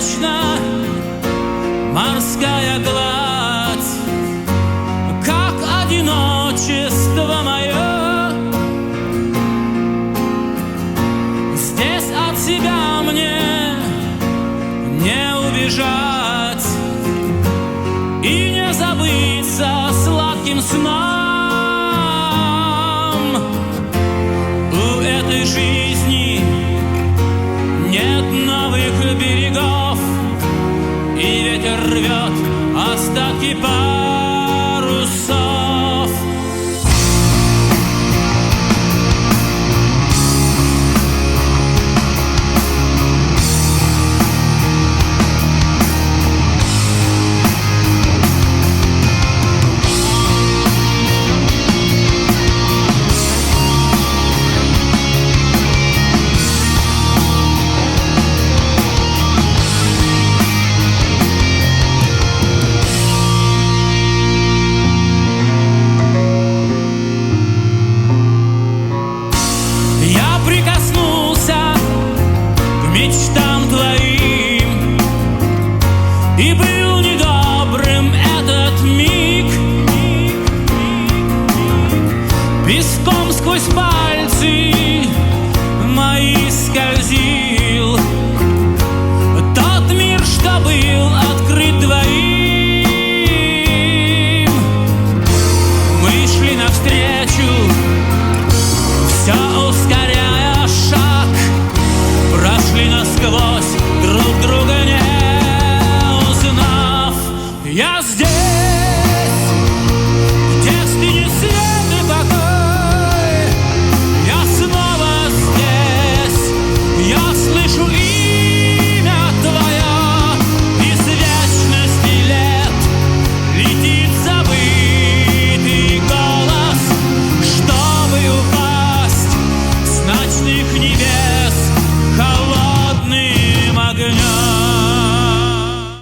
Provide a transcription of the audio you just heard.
бесконечна морская гладь, как одиночество мое. Здесь от себя мне не убежать и не забыться сладким сном. У этой жизни нет новых берегов, и ветер рвет остатки парусов. Прикоснулся к мечтам твоим, и был недобрым этот миг. Песком сквозь пальцы мои скользил тот мир, что был открыт двоим. Мы шли навстречу, все ускоряя шаг, прошли насквозь, друг друга не узнав. Я здесь, где стынет свет и покой. Я снова здесь, я